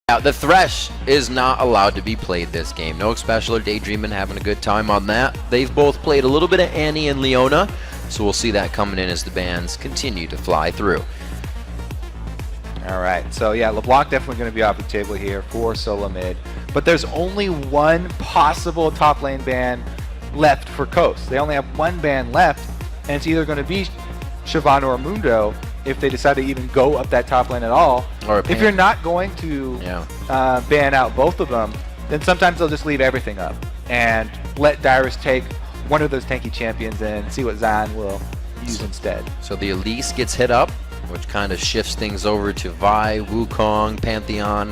Now, the Thresh is not allowed to be played this game. No Special or Daydreamin' having a good time on that. They've both played a little bit of Annie and Leona, so we'll see that coming in as the bans continue to fly through. All right, so yeah, LeBlanc definitely going to be off the table here for solo mid, but there's only one possible top lane ban left for Coast. They only have one ban left, and it's either going to be Shyvana or Mundo if they decide to even go up that top lane at all. Or if you're not going to ban out both of them, then sometimes they'll just leave everything up and let Dyrus take one of those tanky champions and see what Zion will use instead. So the Elise gets hit up, which kind of shifts things over to Vi, Wukong, Pantheon,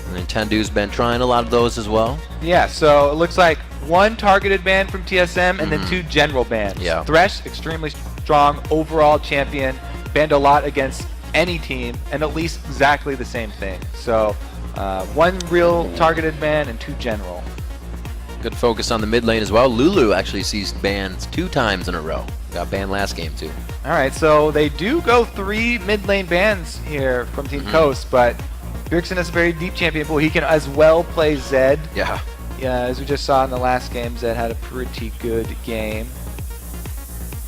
and then Tendu's been trying a lot of those as well. Yeah, so it looks like one targeted ban from TSM and then two general bans. Yeah. Thresh, extremely strong overall champion, banned a lot against any team, and at least exactly the same thing. So one real targeted ban and two general. Good focus on the mid lane as well. Lulu actually sees bans 2 times in a row. Got banned last game too. All right, so they do go 3 mid lane bans here from Team Coast, but Bjergsen is a very deep champion pool. He can as well play Zed. Yeah. Yeah, as we just saw in the last game, Zed had a pretty good game.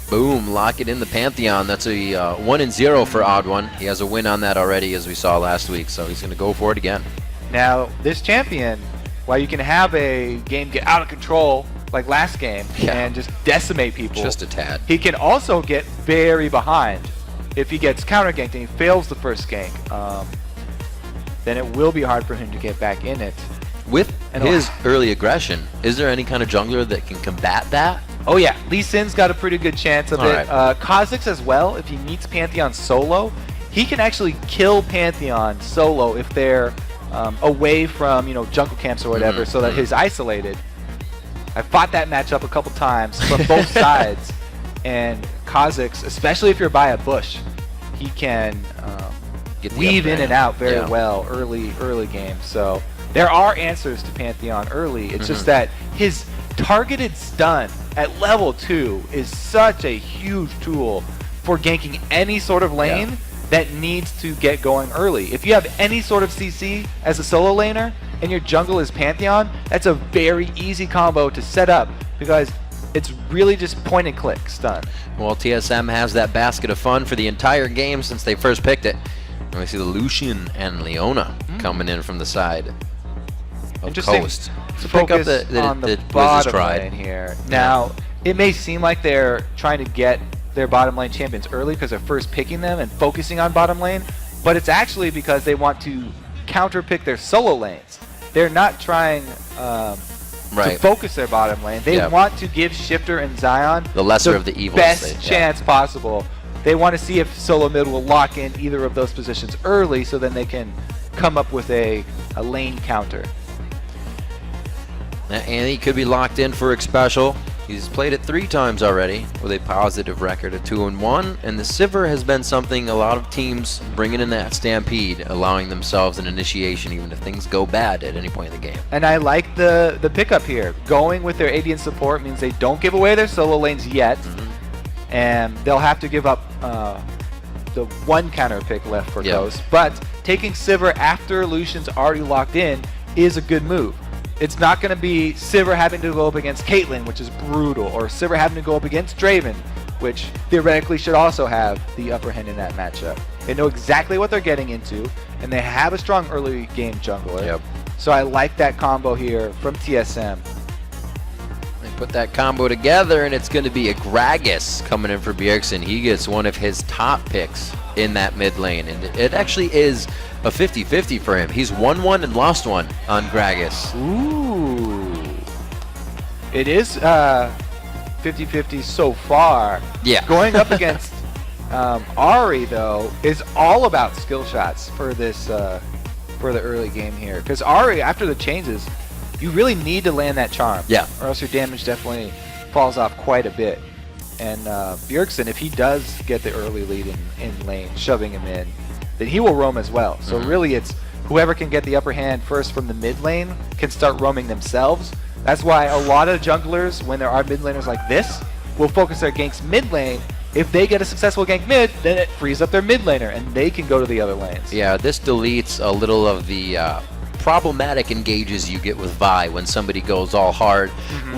Boom, lock it in the Pantheon. That's a 1-0 for Odd One. He has a win on that already, as we saw last week, so he's going to go for it again. Now, this champion, while you can have a game get out of control like last game and just decimate people, just a tad, he can also get very behind. If he gets counter ganked and he fails the first gank, then it will be hard for him to get back in it. With his early aggression, is there any kind of jungler that can combat that? Oh yeah, Lee Sin's got a pretty good chance of it. Right. Kha'Zix as well, if he meets Pantheon solo, he can actually kill Pantheon solo if they're away from, you know, jungle camps or whatever, so that he's isolated. I fought that matchup a couple times from both sides, and Kha'Zix, especially if you're by a bush, he can weave in and out very well early game. So there are answers to Pantheon early. It's just that his targeted stun at level 2 is such a huge tool for ganking any sort of lane that needs to get going early. If you have any sort of CC as a solo laner and your jungle is Pantheon, that's a very easy combo to set up because it's really just point and click stun. Well, TSM has that basket of fun for the entire game since they first picked it. And we see the Lucian and Leona coming in from the side of Coast. To focus on the bottom lane here. Now, it may seem like they're trying to get their bottom lane champions early because they're first picking them and focusing on bottom lane, but it's actually because they want to counter pick their solo lanes. They're not trying to focus their bottom lane. They want to give Shifter and Zion the lesser of the evils, best chance possible. They want to see if solo mid will lock in either of those positions early so then they can come up with a lane counter. And he could be locked in for a special. He's played it 3 times already with a positive record of 2-1, and the Sivir has been something a lot of teams bringing in that Stampede, allowing themselves an initiation even if things go bad at any point in the game. And I like the pickup here. Going with their AD and support means they don't give away their solo lanes yet, and they'll have to give up the 1 counter pick left for Ghost, but taking Sivir after Lucian's already locked in is a good move. It's not going to be Sivir having to go up against Caitlyn, which is brutal, or Sivir having to go up against Draven, which theoretically should also have the upper hand in that matchup. They know exactly what they're getting into, and they have a strong early game jungler. So I like that combo here from TSM. They put that combo together, and it's going to be a Gragas coming in for Bjergsen. He gets one of his top picks in that mid lane, and it actually is a 50-50 for him. He's won 1 and lost 1 on Gragas. Ooh. It is 50-50 so far. Yeah. Going up against Ahri, though, is all about skill shots for this for the early game here. Because Ahri, after the changes, you really need to land that charm. Yeah. Or else your damage definitely falls off quite a bit. And Bjergsen, if he does get the early lead in lane, shoving him in, then he will roam as well. So really it's whoever can get the upper hand first from the mid lane can start roaming themselves. That's why a lot of junglers, when there are mid laners like this, will focus their ganks mid lane. If they get a successful gank mid, then it frees up their mid laner and they can go to the other lanes. Yeah, this deletes a little of the problematic engages you get with Vi when somebody goes all hard.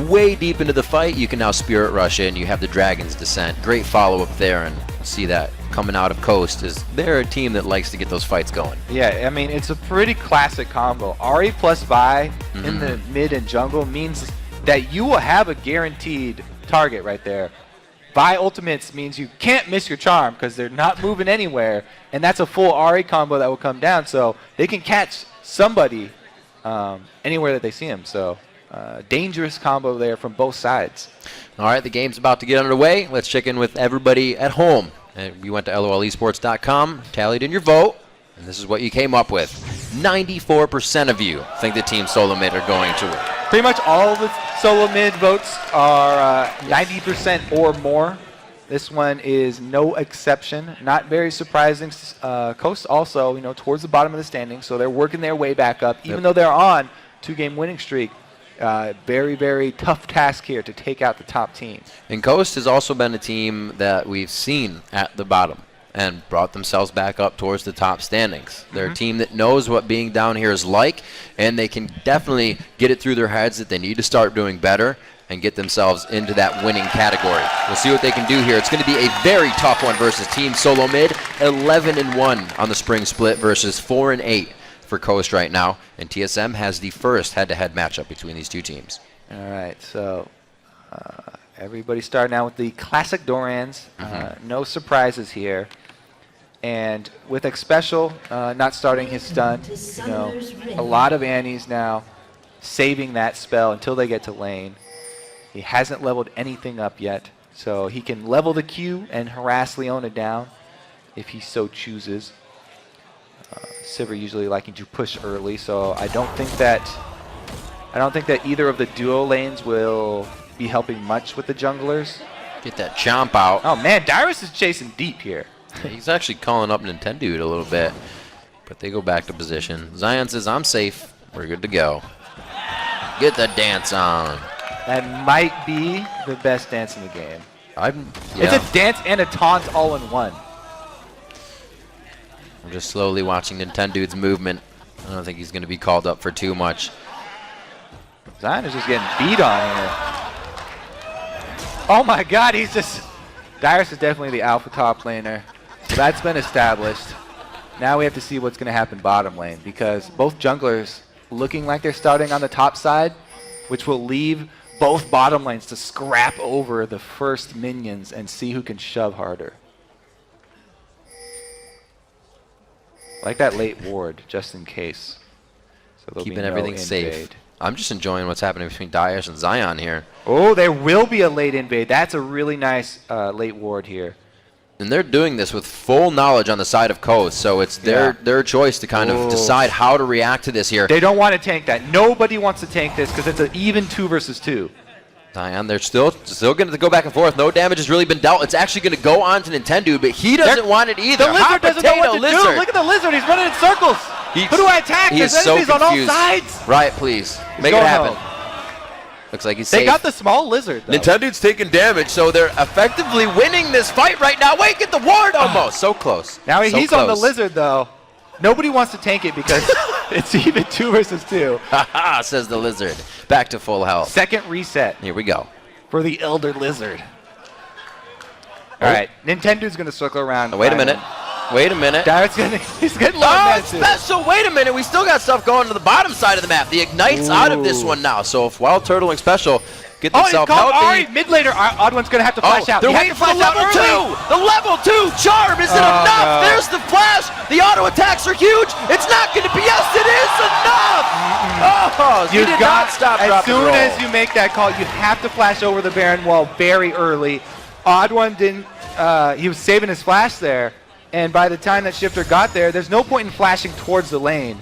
Way deep into the fight, you can now Spirit Rush in. You have the Dragon's Descent. Great follow-up there, and see that coming out of Coast is they're a team that likes to get those fights going. Yeah, I mean, it's a pretty classic combo. Ahri plus Vi in the mid and jungle means that you will have a guaranteed target right there. Vi ultimates means you can't miss your charm because they're not moving anywhere, and that's a full Ahri combo that will come down, so they can catch somebody anywhere that they see him. So dangerous combo there from both sides. All right, the game's about to get underway. Let's check in with everybody at home. And you went to lolesports.com, tallied in your vote, and this is what you came up with. 94% of you think the team solo mid are going to win. Pretty much all the solo mid votes are 90% or more. This one is no exception. Not very surprising. Coast also, towards the bottom of the standings, so they're working their way back up, even though they're on 2-game winning streak. Very, very tough task here to take out the top team. And Coast has also been a team that we've seen at the bottom and brought themselves back up towards the top standings. They're a team that knows what being down here is like, and they can definitely get it through their heads that they need to start doing better and get themselves into that winning category. We'll see what they can do here. It's going to be a very tough one versus Team Solo Mid. 11-1 on the spring split versus 4-8 for Coast right now, and TSM has the first head-to-head matchup between these two teams. All right, so everybody starting out with the classic Dorans. No surprises here. And with Xpecial not starting his stun, a lot of Annies now saving that spell until they get to lane. He hasn't leveled anything up yet, so he can level the Q and harass Leona down if he so chooses. Sivir usually liking to push early, so I don't think that either of the duo lanes will be helping much with the junglers. Get that chomp out. Oh man, Dyrus is chasing deep here. He's actually calling up Nintendo a little bit, but they go back to position. Zion says, I'm safe. We're good to go. Get the dance on. That might be the best dance in the game. Yeah. It's a dance and a taunt all in one. I'm just slowly watching Nintendo's movement. I don't think he's going to be called up for too much. Zion is just getting beat on here. Oh my god, Dyrus is definitely the alpha top laner. So that's been established. Now we have to see what's going to happen bottom lane, because both junglers looking like they're starting on the top side, which will leave both bottom lanes to scrap over the first minions and see who can shove harder. Like that late ward, just in case. So keeping everything safe. I'm just enjoying what's happening between Dyrus and Zion here. Oh, there will be a late invade. That's a really nice late ward here. And they're doing this with full knowledge on the side of Coast, so it's their choice to kind of decide how to react to this here. They don't want to tank that. Nobody wants to tank this because it's an even 2 versus 2. Zion, they're still going to go back and forth. No damage has really been dealt. It's actually going to go on to Nintendo, but he doesn't want it either. The lizard doesn't know what to do. Look at the lizard. He's running in circles. Who do I attack? There's enemies on all sides. Riot, please. Make it happen. Looks like he's safe. They got the small lizard, though. Nintendo's taking damage, so they're effectively winning this fight right now. Wait, get the ward almost. So close. Now he's on the lizard, though. Nobody wants to tank it because it's even 2 versus 2. Haha, says the lizard. Back to full health. Second reset. Here we go. For the Elder Lizard. All right, Nintendo's going to circle around. Oh, wait a minute. Wait a minute. He's getting low. Oh, Xpecial. Wait a minute. We still got stuff going to the bottom side of the map. The Ignite's out of this one now. So if Wild Turtle and Xpecial get themselves healthy. Mid laner, Odd One's going to have to flash out. They're waiting for the level 2. The level 2 charm. Is it enough? No. There's the flash. The auto attacks are huge. It's not going to be. Yes, it is enough. Oh, you did not stop. As soon as you make that call, you have to flash over the Baron wall very early. Odd One didn't. He was saving his flash there. And by the time that Shifter got there, there's no point in flashing towards the lane.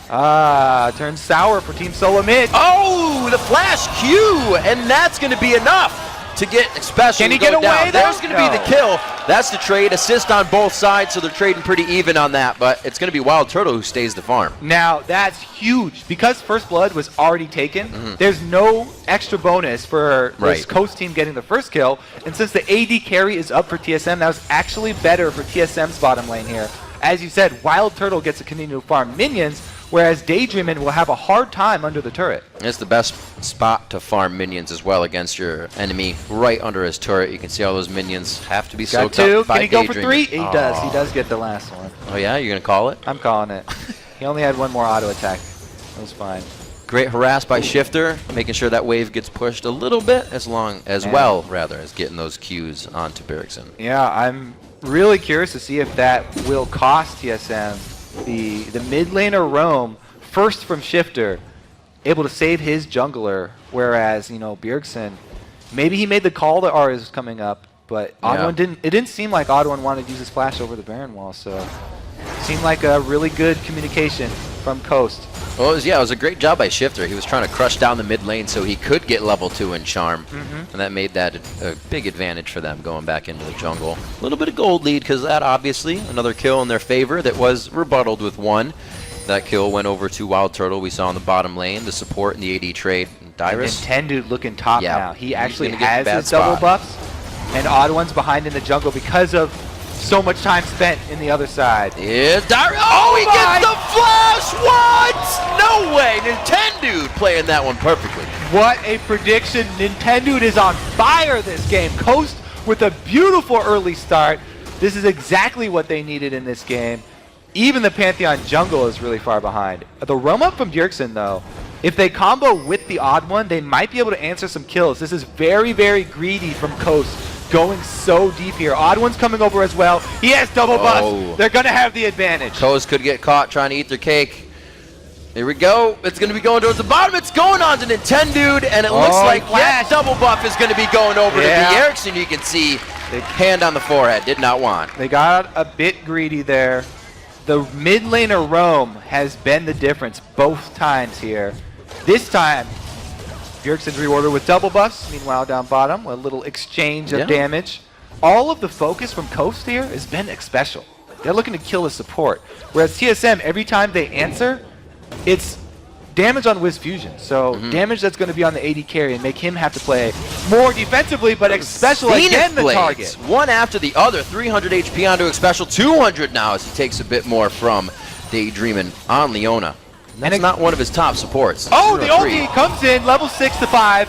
Turns sour for Team Solo Mid. Oh, the flash Q, and that's going to be enough to get Xpecial. Can he get away? There's going to be the kill. That's the trade. Assist on both sides, so they're trading pretty even on that, but it's going to be Wild Turtle who stays the farm. Now, that's huge. Because First Blood was already taken, there's no extra bonus for this Coast team getting the first kill, and since the AD carry is up for TSM, that was actually better for TSM's bottom lane here. As you said, Wild Turtle gets to continue to farm minions, whereas Daydreamin will have a hard time under the turret. It's the best spot to farm minions as well against your enemy, right under his turret. You can see all those minions have to be Got soaked two. up by Can he go for Daydreamin. 3? He does. He does get the last one. Oh yeah, you're gonna call it? I'm calling it. He only had one more auto attack. That was fine. Great harass by Shifter, making sure that wave gets pushed a little bit as well as getting those Qs onto Bjergsen. Yeah, I'm really curious to see if that will cost TSM the mid laner roam first from Shifter, able to save his jungler, whereas, you know, Bjergsen, maybe he made the call that R is coming up, but Oddone didn't. It didn't seem like Oddone wanted to use his flash over the Baron wall, so it seemed like a really good communication from Coast. Well, it was a great job by Shifter. He was trying to crush down the mid lane so he could get level 2 in Charm, and that made that a big advantage for them going back into the jungle. A little bit of gold lead because that, obviously, another kill in their favor that was rebuttaled with 1. That kill went over to Wild Turtle we saw in the bottom lane, the support in the AD trade. Dyrus. And Nintendude looking top now. He actually has his spot. double buffs, and Oddone's behind in the jungle because of so much time spent in the other side. Is Dyrus? Oh, he gets the flash! What? No way! Nintendude playing that one perfectly. What a prediction. Nintendude is on fire this game. Coast with a beautiful early start. This is exactly what they needed in this game. Even the Pantheon jungle is really far behind. The roam up from Bjergsen, though, if they combo with the odd one, they might be able to answer some kills. This is very, very greedy from Coast, going so deep here. Odd one's coming over as well. He has double buffs. They're going to have the advantage. Coast could get caught trying to eat their cake. Here we go. It's going to be going towards the bottom. It's going on to Nintendude, and it looks like that double buff is going to be going over to Bjergsen. You can see the hand on the forehead. Did not want. They got a bit greedy there. The mid laner roam has been the difference both times here. This time, Bjergsen's rewarded with double buffs. Meanwhile, down bottom, a little exchange of damage. All of the focus from Coast here has been special. They're looking to kill the support. Whereas TSM, every time they answer, it's damage on Wiz Fusion. So damage that's going to be on the AD carry and make him have to play more defensively, but special again the target. One after the other, 300 HP onto special, 200 now as he takes a bit more from Daydreamin' on Leona. And that's not one of his top supports. Oh, the ulti comes in, level 6 to 5.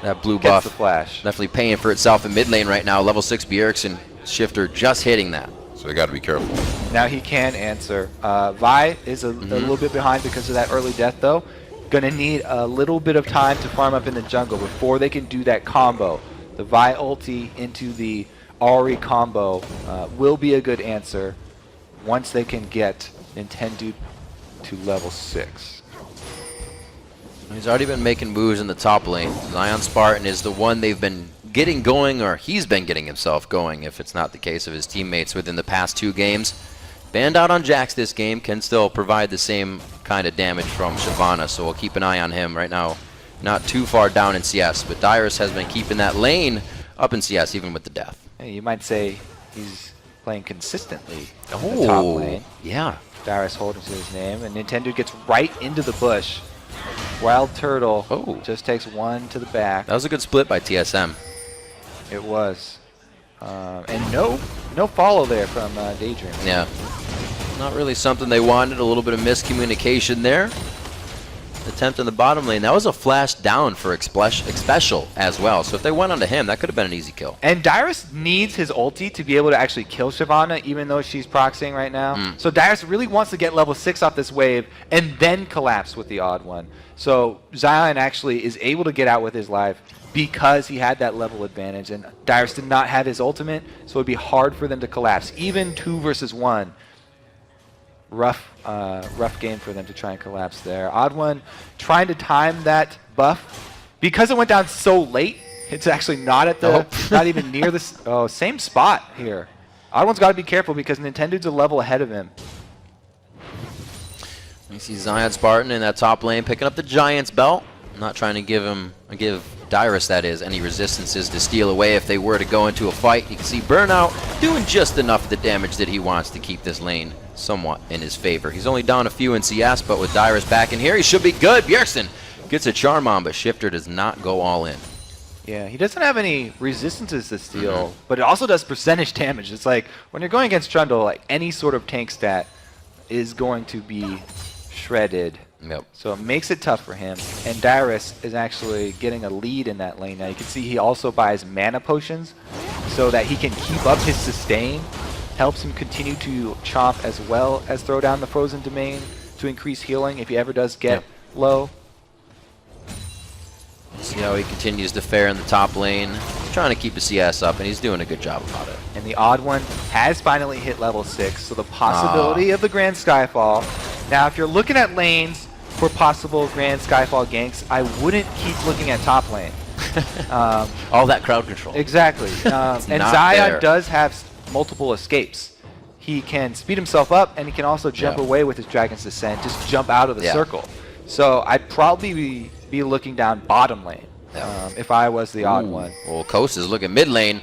That blue Gets buff the flash. definitely paying for itself in mid lane right now. Level 6 Bjergsen, Shifter just hitting that. So they got to be careful. Now he can answer. Vi is a little bit behind because of that early death, though. Gonna need a little bit of time to farm up in the jungle before they can do that combo. The Vi ulti into the Ahri combo will be a good answer once they can get Nintendude to level 6. He's already been making moves in the top lane. Zion Spartan is the one they've been getting going, or he's been getting himself going, if it's not the case of his teammates within the past 2 games. Banned out on Jax this game, can still provide the same kind of damage from Shyvana, so we'll keep an eye on him right now. Not too far down in CS, but Dyrus has been keeping that lane up in CS, even with the death. Hey, you might say he's playing consistently in the top lane. Yeah. Dyrus holding to his name, and Nintendo gets right into the bush. Wild Turtle just takes 1 to the back. That was a good split by TSM. It was. And no follow there from Daydream. Yeah. Not really something they wanted. A little bit of miscommunication there. Attempt in the bottom lane. That was a flash down for Special as well. So if they went onto him, that could have been an easy kill. And Dyrus needs his ulti to be able to actually kill Shyvana, even though she's proxying right now. So Dyrus really wants to get level 6 off this wave and then collapse with the odd one. So Zion actually is able to get out with his life because he had that level advantage. And Dyrus did not have his ultimate, so it would be hard for them to collapse. Even 2 versus 1. Rough game for them to try and collapse there. Odd one trying to time that buff. Because it went down so late, it's actually not at the, not even near this, same spot here. Odd one's got to be careful because Nintendude's a level ahead of him. You see Zion Spartan in that top lane picking up the Giant's belt. Not trying to give Dyrus, that is, any resistances to steal away if they were to go into a fight. You can see Burnout doing just enough of the damage that he wants to keep this lane somewhat in his favor. He's only down a few in CS, but with Dyrus back in here, he should be good. Bjergsen gets a charm on, but Shifter does not go all in. Yeah, he doesn't have any resistances to steal, but it also does percentage damage. It's like when you're going against Trundle, like any sort of tank stat is going to be shredded. Yep. So it makes it tough for him. And Dyrus is actually getting a lead in that lane now. You can see he also buys mana potions so that he can keep up his sustain. Helps him continue to chomp as well as throw down the frozen domain to increase healing if he ever does get low. See how he continues to fare in the top lane. He's trying to keep his CS up, and he's doing a good job about it. And the odd one has finally hit level 6, so the possibility of the Grand Skyfall. Now, if you're looking at lanes for possible Grand Skyfall ganks, I wouldn't keep looking at top lane. All that crowd control. Exactly. And Zion does have multiple escapes. He can speed himself up, and he can also jump away with his Dragon's Descent, just jump out of the circle. So I'd probably be looking down bottom lane if I was the odd one. Well, Coast is looking mid lane.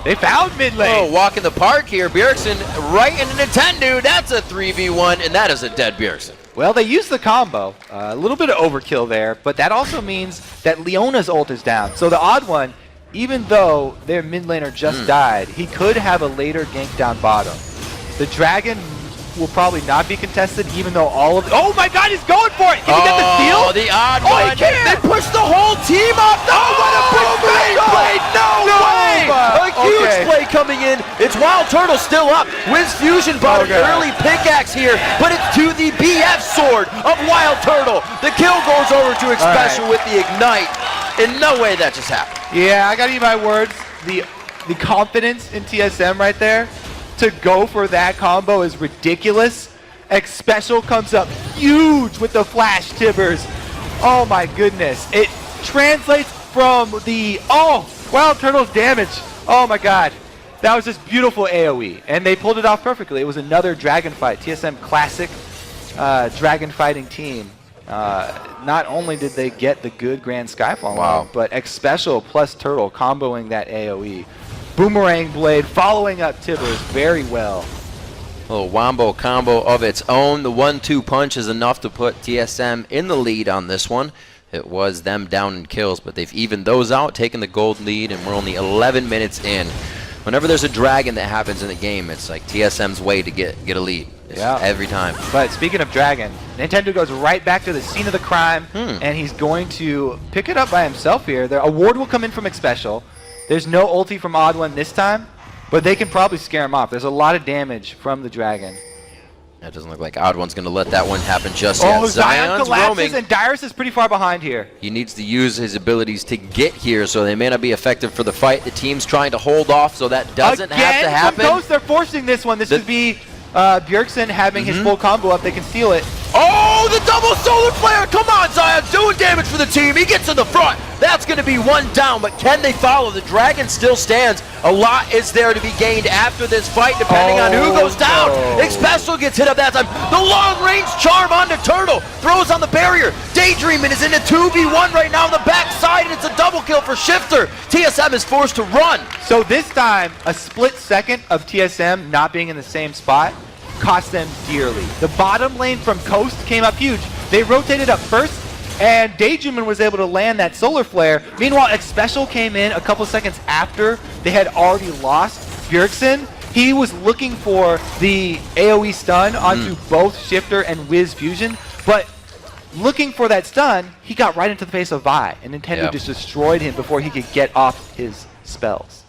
They found mid lane. Oh, walk in the park here. Bjergsen right into Nintendo. That's a 3v1, and that is a dead Bjergsen. Well, they used the combo. A little bit of overkill there, but that also means that Leona's ult is down. So the odd one, even though their mid laner just died, he could have a later gank down bottom. The Dragon will probably not be contested, even though all of... Oh my god, he's going for it! Can he get the steal? Oh, the odd one. He can! They pushed the whole team up! No, what a big play! No way! A huge play coming in. It's Wild Turtle still up. Wiz Fusion bought an early pickaxe here, but it's to the BF sword of Wild Turtle. The kill goes over to Xpecial with the Ignite. In no way that just happened. Yeah, I gotta eat my words. The confidence in TSM right there to go for that combo is ridiculous. Xpecial comes up huge with the flash Tibbers. Oh my goodness. It translates from the, Wild Turtle's damage. Oh my god. That was just beautiful AoE. And they pulled it off perfectly. It was another dragon fight. TSM classic dragon fighting team. Not only did they get the good Grand Skyfall, but Xpecial plus Turtle comboing that AoE. Boomerang Blade following up Tibbers very well. A little wombo combo of its own. The 1-2 punch is enough to put TSM in the lead on this one. It was them down in kills, but they've evened those out, taken the gold lead, and we're only 11 minutes in. Whenever there's a dragon that happens in the game, it's like TSM's way to get a lead. Every time. But speaking of dragon, Nintendo goes right back to the scene of the crime, and he's going to pick it up by himself here. Their award will come in from Xpecial. There's no ulti from Odd One this time, but they can probably scare him off. There's a lot of damage from the dragon. That doesn't look like Odd One's going to let that one happen just yet. Zion collapses, and Dyrus is pretty far behind here. He needs to use his abilities to get here, so they may not be effective for the fight. The team's trying to hold off, so that doesn't have to happen. Ghost, they're forcing this one. This would be Bjergsen having his full combo up. They can steal it. Oh, the double solar flare! Come on, Zion, doing damage for the team. He gets in the front. That's going to be one down, but can they follow? The dragon still stands. A lot is there to be gained after this fight, depending on who goes down. Xpecial gets hit up that time. The long-range charm onto Turtle. Throws on the barrier. Daydreaming is in a 2v1 right now on the backside, and it's a double kill for Shifter. TSM is forced to run. So this time, a split second of TSM not being in the same spot cost them dearly. The bottom lane from Coast came up huge. They rotated up first, and Daydreamin was able to land that solar flare. Meanwhile, Xpecial came in a couple seconds after they had already lost Bjergsen. He was looking for the AoE stun onto both Shifter and Wiz Fusion, but looking for that stun, he got right into the face of Vi, and Nintendo just destroyed him before he could get off his spells.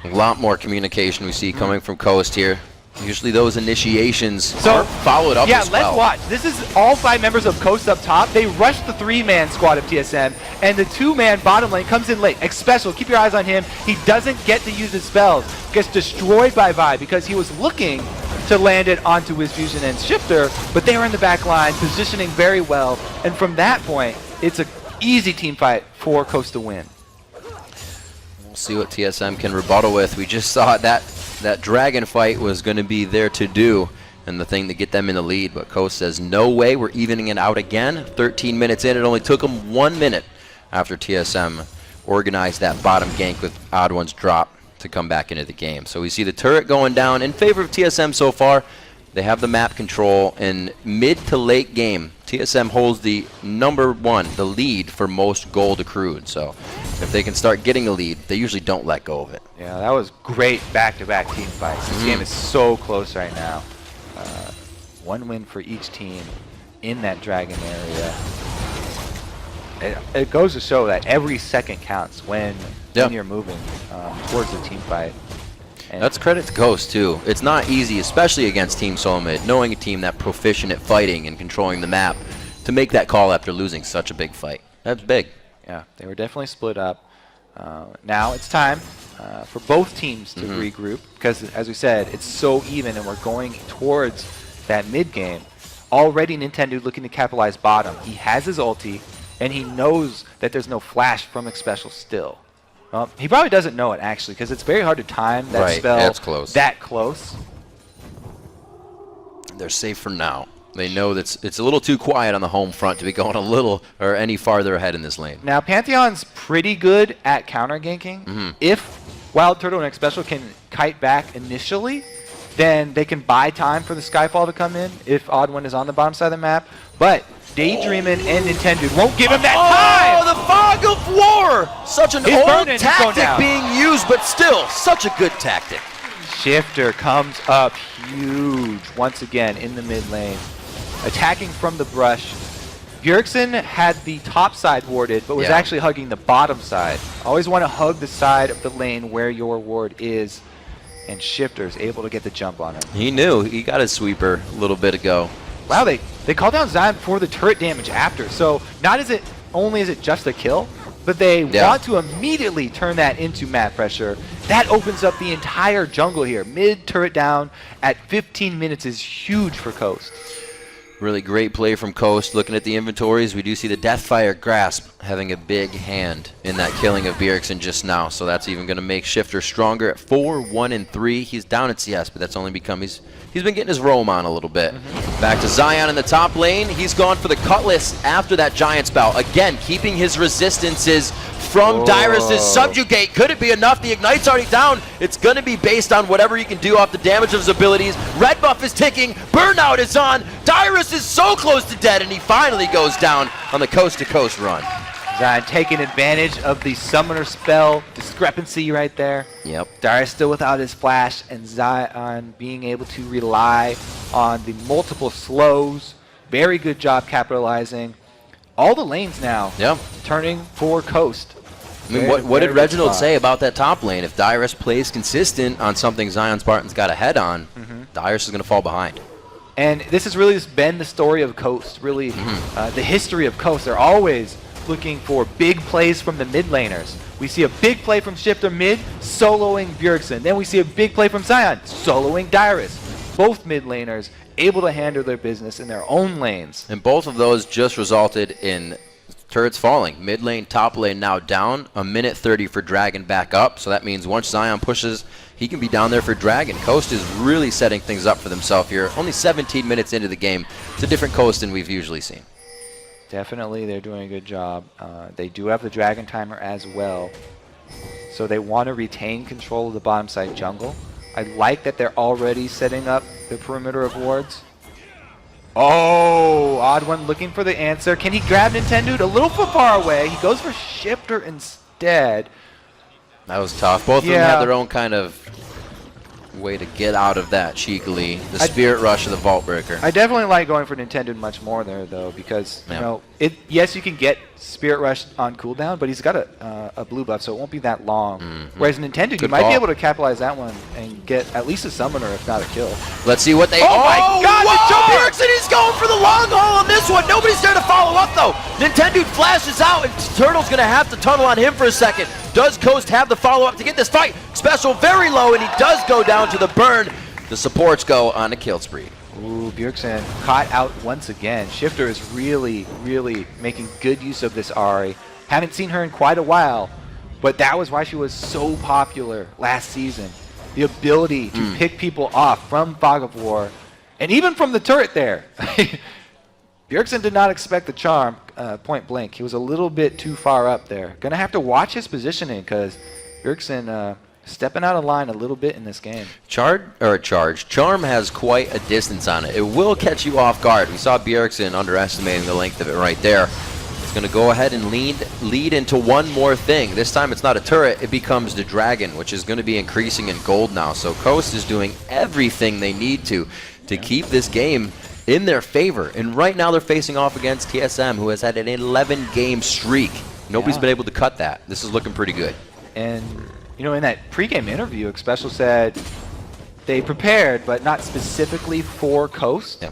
A lot more communication we see coming from Coast here. Usually those initiations are followed up as well. Let's watch. This is all 5 members of Coast up top. They rush the 3-man squad of TSM, and the 2-man bottom lane comes in late. Xpecial, keep your eyes on him. He doesn't get to use his spells. Gets destroyed by Vi because he was looking to land it onto Wiz Fusion and Shifter, but they were in the back line, positioning very well. And from that point, it's an easy team fight for Coast to win. We'll see what TSM can rebuttal with. We just saw that dragon fight was going to be there to do and the thing to get them in the lead, but Coast says no way, we're evening it out again. 13 minutes in, it only took them 1 minute after TSM organized that bottom gank with Odd One's drop to come back into the game. So we see the turret going down in favor of TSM so far. They have the map control, and mid to late game, TSM holds the #1, the lead for most gold accrued. So if they can start getting a lead, they usually don't let go of it. Yeah, that was great back-to-back team fights. This game is so close right now. 1 win for each team in that dragon area. It goes to show that every second counts when you're moving towards the team fight. And that's credit to Ghost, too. It's not easy, especially against Team Solo Mid, knowing a team that proficient at fighting and controlling the map, to make that call after losing such a big fight. That's big. Yeah, they were definitely split up. Now it's time for both teams to regroup, because, as we said, it's so even, and we're going towards that mid game. Already Nintendo looking to capitalize bottom. He has his ulti, and he knows that there's no flash from Xpecial still. He probably doesn't know it, actually, because it's very hard to time that spell that close. They're safe for now. They know that it's a little too quiet on the home front to be going a little or any farther ahead in this lane. Now, Pantheon's pretty good at counter ganking. If Wild Turtle and Xpecial can kite back initially, then they can buy time for the Skyfall to come in if Odd One is on the bottom side of the map. But Daydreamin' and Nintendo won't give him that time! Oh, the Fog of War! Such an old tactic being used, but still, such a good tactic. Shifter comes up huge once again in the mid lane, attacking from the brush. Bjergsen had the top side warded, but was actually hugging the bottom side. Always want to hug the side of the lane where your ward is, and Shifter is able to get the jump on him. He knew. He got his sweeper a little bit ago. Wow, they called down Zion for the turret damage after, so not only is it just a kill, but they want to immediately turn that into map pressure. That opens up the entire jungle here. Mid turret down at 15 minutes is huge for Coast. Really great play from Coast. Looking at the inventories, we do see the Deathfire Grasp having a big hand in that killing of Bjergsen just now. So that's even going to make Shifter stronger at 4, 1, and 3. He's down at CS, but that's only become he's been getting his roam on a little bit. Back to Zion in the top lane. He's gone for the Cutlass after that Giant Spell. Again, keeping his resistances from Dyrus' Subjugate. Could it be enough? The Ignite's already down. It's going to be based on whatever he can do off the damage of his abilities. Red buff is ticking. Burnout is on. Dyrus is so close to dead, and he finally goes down on the coast-to-coast run. Zion taking advantage of the Summoner Spell discrepancy right there. Yep. Dyrus still without his flash, and Zion being able to rely on the multiple slows. Very good job capitalizing. All the lanes now turning for Coast. I mean, what did Reginald say about that top lane? If Dyrus plays consistent on something Zion Spartan's got a head on, Dyrus is going to fall behind. And this has really just been the story of Coast, really the history of Coast. They're always looking for big plays from the mid laners. We see a big play from Shifter mid, soloing Bjergsen. Then we see a big play from Zion, soloing Dyrus. Both mid laners able to handle their business in their own lanes. And both of those just resulted in turrets falling. Mid lane, top lane now down. A minute 30 for Dragon back up. So that means once Zion pushes, he can be down there for Dragon. Coast is really setting things up for themselves here. Only 17 minutes into the game. It's a different Coast than we've usually seen. Definitely, they're doing a good job. They do have the Dragon Timer as well. So they want to retain control of the bottom side jungle. I like that they're already setting up the perimeter of wards. Oh, Odd One looking for the answer. Can he grab Nintendo? A little far away. He goes for Shifter instead. That was tough. Both of them had their own kind of way to get out of that cheekily. The Spirit Rush of the Vault Breaker. I definitely like going for Nintendo much more there, though, because you know, yes, you can get Spirit Rush on cooldown, but he's got a blue buff, so it won't be that long. Whereas Nintendo, you might be able to capitalize that one and get at least a summoner, if not a kill. Let's see what they. Oh my God! Bjergsen, he's going for the long haul on this one. Nobody's there to follow up though. Nintendo flashes out, and Turtle's gonna have to tunnel on him for a second. Does Coast have the follow-up to get this fight? Special very low, and he does go down to the burn. The supports go on a kill spree. Ooh, Bjergsen caught out once again. Shifter is really, really making good use of this Ahri. Haven't seen her in quite a while, but that was why she was so popular last season. The ability to pick people off from Fog of War, and even from the turret there. Bjergsen did not expect the charm point blank. He was a little bit too far up there. Gonna have to watch his positioning because Bjergsen stepping out of line a little bit in this game. Charm has quite a distance on it. It will catch you off guard. We saw Bjergsen underestimating the length of it right there. It's going to go ahead and lead into one more thing. This time it's not a turret, it becomes the Dragon, which is going to be increasing in gold now. So Coast is doing everything they need to keep this game in their favor. And right now they're facing off against TSM, who has had an 11-game streak. Nobody's been able to cut that. This is looking pretty good. And, you know, in that pregame interview, Xpecial said they prepared, but not specifically for Coast. Yeah.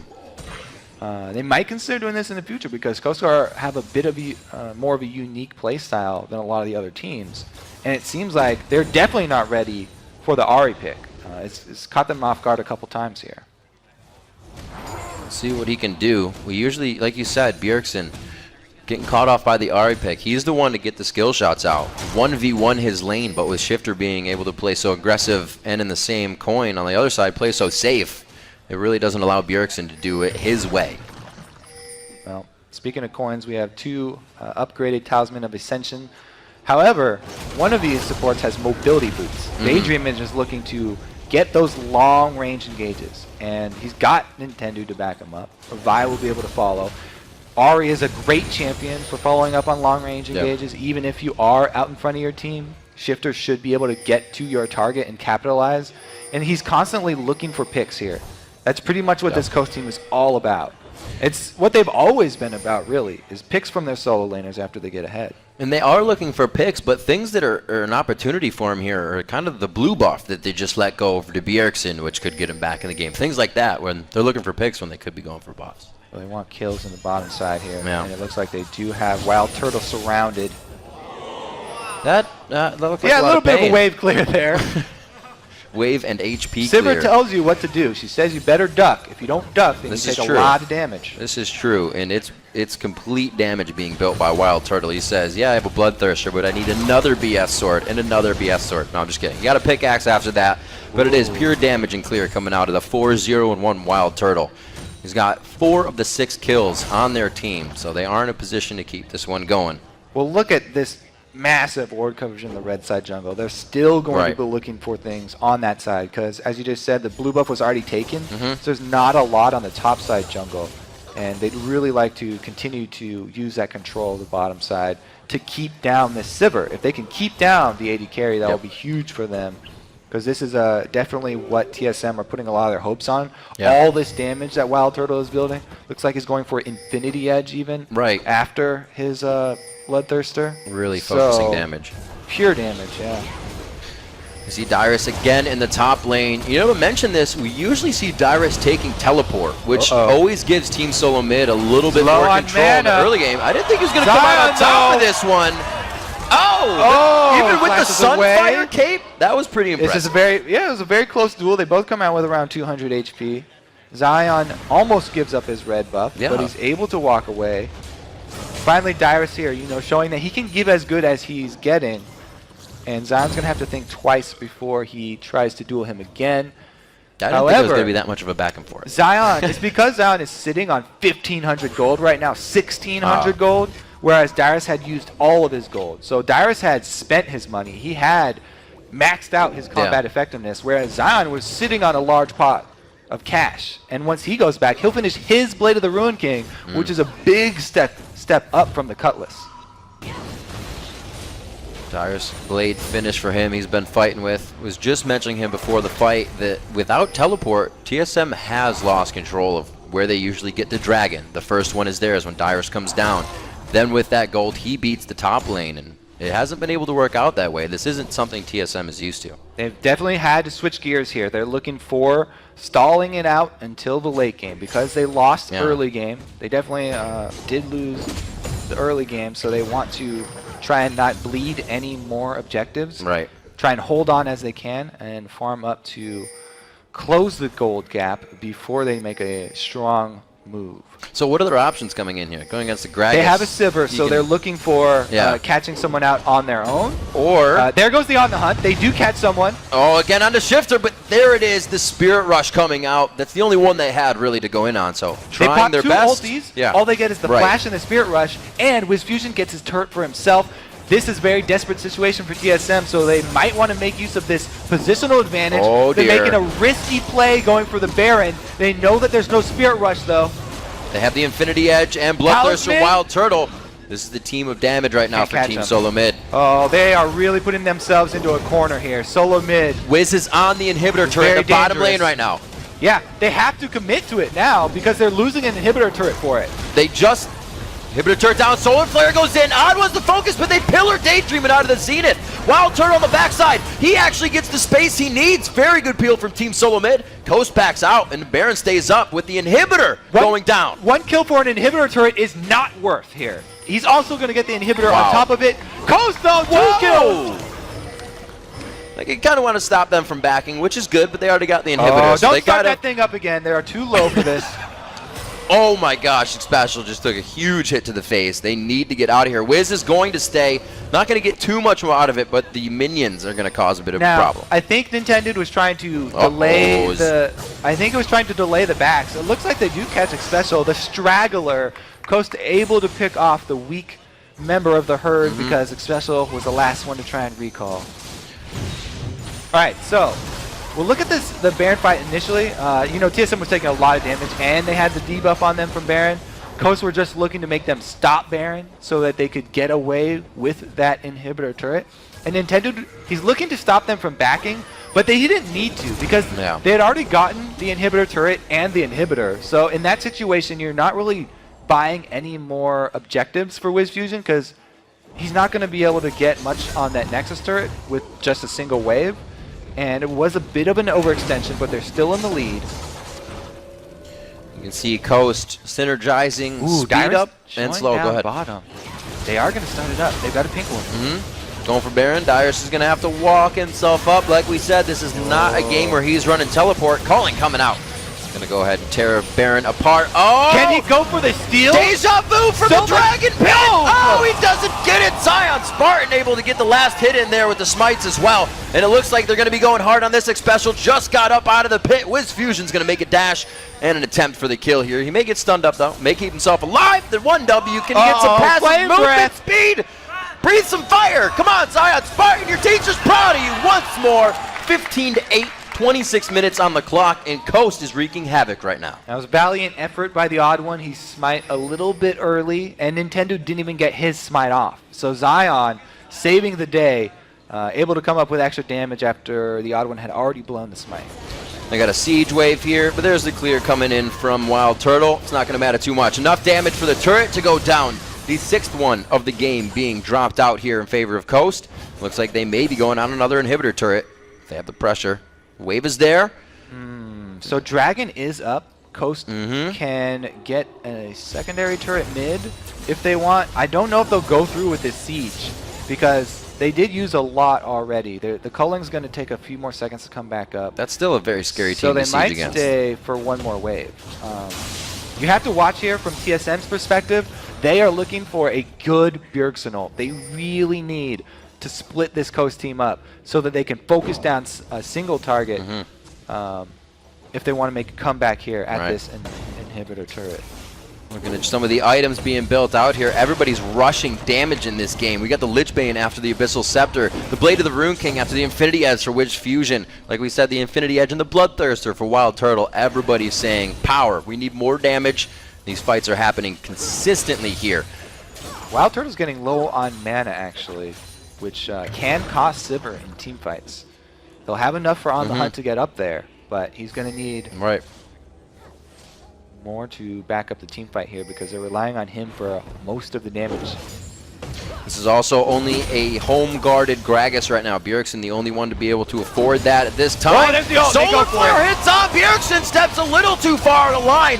They might consider doing this in the future because Coast Guard have a bit of more of a unique play style than a lot of the other teams. And it seems like they're definitely not ready for the Aebii pick. It's caught them off guard a couple times here. Let's see what he can do. We usually, like you said, Bjergsen getting caught off by the Aebii pick. He's the one to get the skill shots out. 1v1 his lane, but with Shifter being able to play so aggressive and in the same coin on the other side play so safe, it really doesn't allow Bjergsen to do it his way. Well, speaking of coins, we have 2 upgraded Talisman of Ascension. However, one of these supports has mobility boots. Daydream is just looking to get those long-range engages, and he's got Nintendo to back him up. Vi will be able to follow. Aebii is a great champion for following up on long-range engages. Even if you are out in front of your team, Shifter should be able to get to your target and capitalize. And he's constantly looking for picks here. That's pretty much what this Coast team is all about. It's what they've always been about, really, is picks from their solo laners after they get ahead. And they are looking for picks, but things that are an opportunity for him here are kind of the blue buff that they just let go over to Bjergsen, which could get him back in the game. Things like that, when they're looking for picks when they could be going for buffs. Well, they want kills in the bottom side here, Yeah. and it looks like they do have Wild Turtle surrounded. That looks like Yeah, a little bit of a pain. wave clear there. Wave and HP Sivir clear. tells you what to do. She says you better duck. If you don't duck, then This you is take a true. lot of damage. This is true, and it's complete damage being built by Wild Turtle. He says, yeah, I have a Bloodthirster, but I need another BS sword and another BS sword. No, I'm just kidding. You got a pickaxe after that, but it is pure damage and clear coming out of the 4-0-1 Wild Turtle. He's got 4 of the 6 kills on their team, so they are in a position to keep this one going. Well, look at this massive ward coverage in the red side jungle. They're still going to be looking for things on that side because, as you just said, the blue buff was already taken, so there's not a lot on the top side jungle. And they'd really like to continue to use that control of the bottom side to keep down this Sivir. If they can keep down the AD carry, that will be huge for them. Because this is definitely what TSM are putting a lot of their hopes on. All this damage that Wild Turtle is building looks like he's going for Infinity Edge even after his Bloodthirster. Really focusing damage. Pure damage, yeah. You see Dyrus again in the top lane. You know, to mention this, we usually see Dyrus taking teleport, which always gives Team Solo Mid a little bit more control in the early game. I didn't think he was going to come out on top of this one. Even with the Sunfire cape, that was pretty impressive. This is it was a very close duel. They both come out with around 200 HP. Zion almost gives up his red buff, but he's able to walk away. Finally, Dyrus here, you know, showing that he can give as good as he's getting. And Zion's going to have to think twice before he tries to duel him again. I didn't think it was going to be that much of a back and forth. Zion, it's because Zion is sitting on 1,500 gold right now, 1,600 gold, whereas Dyrus had used all of his gold. So Dyrus had spent his money. He had maxed out his combat effectiveness, whereas Zion was sitting on a large pot of cash. And once he goes back, he'll finish his Blade of the Ruin King, which is a big step up from the Cutlass. Dyrus Blade finish for him he's been fighting with. Was just mentioning him before the fight that without teleport, TSM has lost control of where they usually get the dragon. The first one is theirs when Dyrus comes down. Then with that gold, he beats the top lane, and it hasn't been able to work out that way. This isn't something TSM is used to. They've definitely had to switch gears here. They're looking for stalling it out until the late game because they lost early game. They definitely did lose the early game, so they want to try and not bleed any more objectives. Try and hold on as they can and farm up to close the gold gap before they make a strong move. So what are their options coming in here? Going against the Gragas? They have a Sivir, so they're looking for catching someone out on their own. Or there goes the on the hunt. They do catch someone. Oh, again on the Shifter, but there it is, the Spirit Rush coming out. That's the only one they had really to go in on, so trying their best. They pop 2 ultis. All they get is the flash and the Spirit Rush, and Wiz Fusion gets his turret for himself. This is a very desperate situation for TSM, so they might want to make use of this positional advantage. They're making a risky play going for the Baron. They know that there's no Spirit Rush, though. They have the Infinity Edge and Bloodthirster Wild Turtle. This is the team of damage right now for Team Solo Mid. Oh, they are really putting themselves into a corner here. Solo Mid. Wiz is on the inhibitor turret in the bottom lane right now. Yeah, they have to commit to it now because they're losing an inhibitor turret for it. They just inhibitor turret down, Solar Flare goes in. Odd was the focus, but they pillar Daydream it out of the Zenith. Wild Turtle on the backside. He actually gets the space he needs. Very good peel from Team Solo Mid. Coast backs out, and Baron stays up with the inhibitor going down. One kill for an inhibitor turret is not worth here. He's also going to get the inhibitor on top of it. Coast though, 2 kills! Like, you kind of want to stop them from backing, which is good, but they already got the inhibitor. Oh, so don't they start that thing up again. They are too low for this. Oh my gosh, Special just took a huge hit to the face. They need to get out of here. Wiz is going to stay. Not going to get too much more out of it, but the minions are going to cause a bit of a problem. I think Nintendo was trying to delay I think it was trying to delay the backs. It looks like they do catch a Special. The Straggler, Coast able to pick off the weak member of the herd because Special was the last one to try and recall. Alright, so we'll look at the Baron fight initially. You know, TSM was taking a lot of damage, and they had the debuff on them from Baron. Coast were just looking to make them stop Baron so that they could get away with that inhibitor turret. And Nintendo, he's looking to stop them from backing, but they didn't need to because they had already gotten the inhibitor turret and the inhibitor. So in that situation, you're not really buying any more objectives for Wiz Fusion because he's not going to be able to get much on that Nexus turret with just a single wave. And it was a bit of an overextension, but they're still in the lead. You can see Coast synergizing, speed up, and slow. Go ahead. Bottom. They are going to start it up. They've got a pink one. Going for Baron. Dyrus is going to have to walk himself up. Like we said, this is not a game where he's running teleport. Calling coming out. Going to go ahead and tear Baron apart. Oh! Can he go for the steal? Deja vu from the Dragon Pit! Oh, he doesn't get it! Zion Spartan able to get the last hit in there with the smites as well. And it looks like they're going to be going hard on this. Special just got up out of the pit. Wiz Fusion's going to make a dash and an attempt for the kill here. He may get stunned up though. May keep himself alive. The 1W. Can he get some passive movement speed? Breathe some fire. Come on, Zion Spartan. Your teacher's proud of you once more. 15-8. 26 minutes on the clock, and Coast is wreaking havoc right now. That was a valiant effort by the Odd One. He smite a little bit early, and Nintendo didn't even get his smite off. So Zion, saving the day, able to come up with extra damage after the Odd One had already blown the smite. They got a siege wave here, but there's the clear coming in from Wild Turtle. It's not going to matter too much. Enough damage for the turret to go down. The 6th one of the game being dropped out here in favor of Coast. Looks like they may be going on another inhibitor turret if they have the pressure. Wave is there. So Dragon is up. Coast can get a secondary turret mid if they want. I don't know if they'll go through with this siege because they did use a lot already. The culling's going to take a few more seconds to come back up. That's still a very scary team to siege against. So they might stay for one more wave. You have to watch here from TSM's perspective. They are looking for a good Bjergsen ult. They really need to split this Coast team up so that they can focus down a single target if they want to make a comeback here at this inhibitor turret. Looking at some of the items being built out here. Everybody's rushing damage in this game. We got the Lichbane after the Abyssal Scepter, the Blade of the Rune King after the Infinity Edge for Wiz Fusion. Like we said, the Infinity Edge and the Bloodthirster for Wild Turtle. Everybody's saying power. We need more damage. These fights are happening consistently here. Wild Turtle's getting low on mana actually, which can cost Sivir in team fights. They'll have enough for On the Hunt to get up there, but he's going to need more to back up the team fight here because they're relying on him for most of the damage. This is also only a home-guarded Gragas right now. Bjergsen the only one to be able to afford that at this time. Oh, there's the ult. Solar Flare hits on. Bjergsen steps a little too far on the line.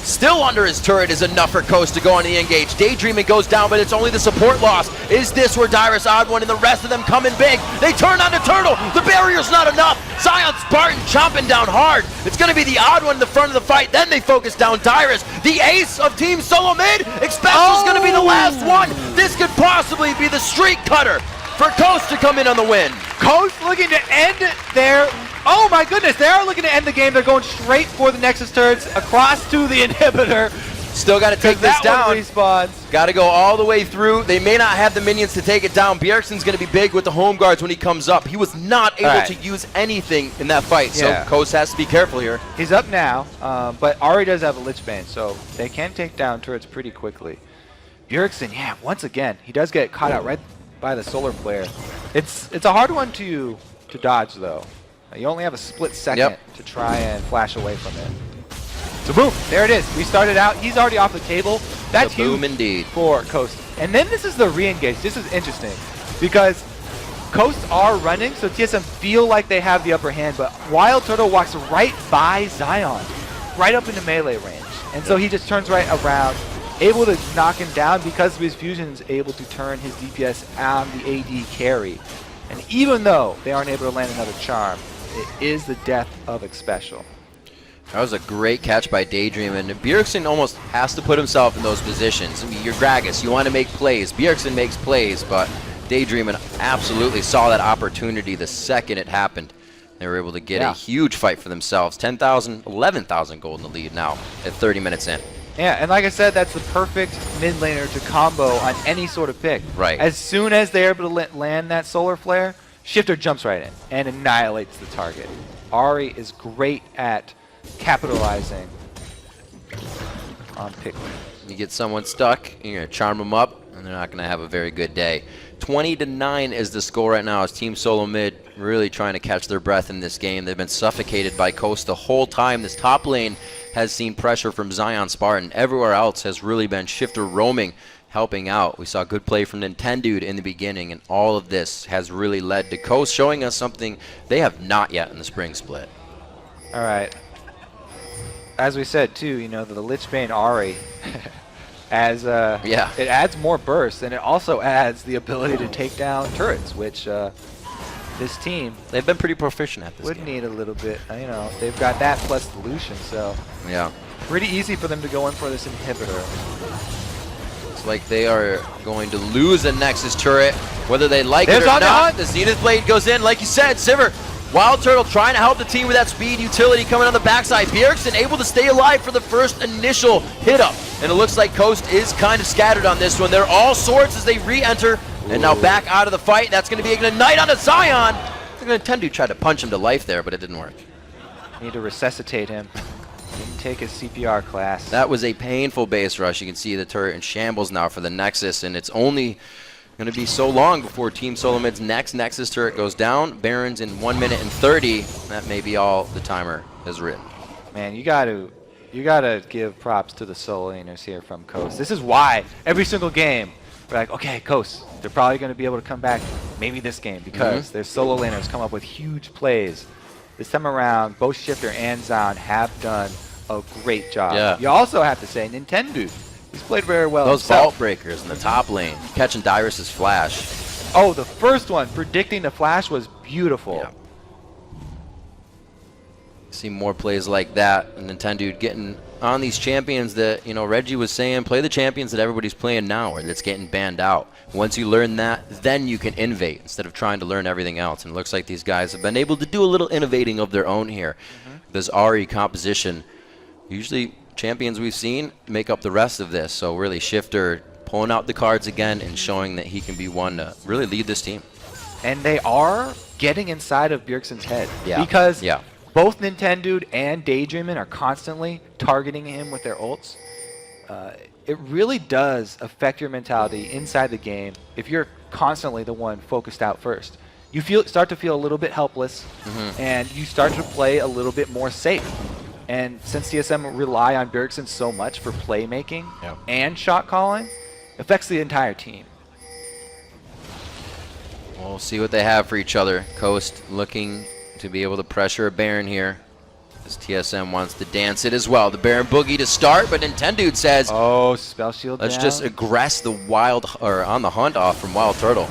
Still under his turret is enough for Coast to go on the engage. Daydreaming goes down, but it's only the support loss. Is this where Dyrus Odd One and the rest of them come in big? They turn on the Turtle. The barrier's not enough. Zion Spartan chomping down hard. It's going to be the Odd One in the front of the fight. Then they focus down Dyrus. The ace of Team Solo Mid. Expecto's going to be the last one. This could possibly be the streak cutter for Coast to come in on the win. Coast looking to end their... Oh my goodness, they are looking to end the game. They're going straight for the Nexus turrets across to the inhibitor. Still got to take this down. Respawns. Got to go all the way through. They may not have the minions to take it down. Bjergsen's going to be big with the home guards when he comes up. He was not able to use anything in that fight, so Coast has to be careful here. He's up now, but Ahri does have a Lichbane, so they can take down turrets pretty quickly. Bjergsen, once again, he does get caught out right by the solar flare. It's a hard one to dodge, though. You only have a split second to try and flash away from it. So boom, there it is. We started out. He's already off the table. That's huge boom indeed for Coast. And then this is the re-engage. This is interesting because Coast are running, so TSM feel like they have the upper hand, but Wild Turtle walks right by Zion, right up into melee range. And so he just turns right around, able to knock him down because of his fusions, able to turn his DPS on the AD carry. And even though they aren't able to land another charm, it is the death of Xpecial. That was a great catch by Daydream, and Bjergsen almost has to put himself in those positions. I mean, you're Gragas, you want to make plays. Bjergsen makes plays, but Daydream absolutely saw that opportunity the second it happened. They were able to get a huge fight for themselves. 10,000, 11,000 gold in the lead now at 30 minutes in. Yeah, and like I said, that's the perfect mid laner to combo on any sort of pick. Right. As soon as they're able to land that solar flare, Shifter jumps right in and annihilates the target. Aebii is great at capitalizing on pick. You get someone stuck, you're going to charm them up, and they're not going to have a very good day. 20-9 is the score right now as Team Solo Mid really trying to catch their breath in this game. They've been suffocated by Coast the whole time. This top lane has seen pressure from Zion Spartan. Everywhere else has really been Shifter roaming, helping out. We saw good play from Nintendude in the beginning, and all of this has really led to Coast showing us something they have not yet in the spring split. All right. As we said too, you know, the Lich Bane Aebii as it adds more burst, and it also adds the ability to take down turrets, which this team they've been pretty proficient at this would game. need a little bit. You know, they've got that plus the Lucian, so pretty easy for them to go in for this inhibitor. Looks like they are going to lose a Nexus turret, whether they like it or not. The Zenith Blade goes in, like you said, Sivir. Wild Turtle trying to help the team with that speed utility coming on the backside. Bjergsen able to stay alive for the first initial hit up. And it looks like Coast is kind of scattered on this one. They're all swords as they re-enter. And now back out of the fight. That's going to be an ignite onto Zion. Nintendude tried to punch him to life there, but it didn't work. Need to resuscitate him. Didn't take his CPR class. That was a painful base rush. You can see the turret in shambles now for the Nexus, and it's only going to be so long before Team Solo Mid's next Nexus turret goes down. Barons in 1 minute and 30. That may be all the timer has written. Man, you gotta give props to the solo laners here from Coast. This is why every single game we're like, okay, Coast, they're probably going to be able to come back maybe this game because their solo laners come up with huge plays. This time around, both Shifter and Zion have done a great job. Yeah. You also have to say Nintendude. He's played very well. Those himself. vault breakers in the top lane, catching Dyrus's flash. Oh, the first one, predicting the flash, was beautiful. Yeah. See more plays like that, and Nintendude getting on these champions that, you know, Reggie was saying, play the champions that everybody's playing now or that's getting banned out. Once you learn that, then you can innovate instead of trying to learn everything else. And it looks like these guys have been able to do a little innovating of their own here. This Aebii composition, usually champions we've seen make up the rest of this. So really Shifter pulling out the cards again and showing that he can be one to really lead this team. And they are getting inside of Bjergsen's head. Yeah. Because both Nintendude and Daydreamin are constantly targeting him with their ults. It really does affect your mentality inside the game if you're constantly the one focused out first. You start to feel a little bit helpless, and you start to play a little bit more safe. And since TSM rely on Bjergsen so much for playmaking and shot calling, affects the entire team. We'll see what they have for each other. Coast looking to be able to pressure a Baron here, as TSM wants to dance it as well. The Baron boogie to start, but Nintendude says, "Oh, spell shield let's down. just aggress the wild or on the hunt off from Wild Turtle."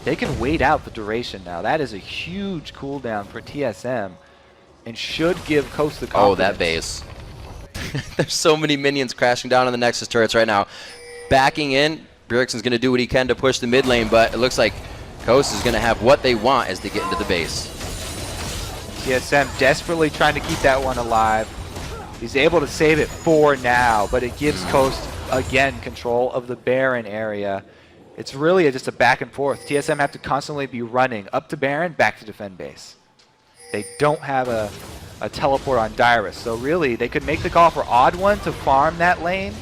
They can wait out the duration now. That is a huge cooldown for TSM, and should give Coast the confidence. Oh, that base. There's so many minions crashing down on the Nexus turrets right now. Backing in, Bjergsen's going to do what he can to push the mid lane, but it looks like Coast is going to have what they want as they get into the base. TSM desperately trying to keep that one alive. He's able to save it for now, but it gives Coast, again, control of the Baron area. It's really just a back and forth. TSM have to constantly be running up to Baron, back to defend base. They don't have a teleport on Dyrus, so really they could make the call for Odd One to farm that lane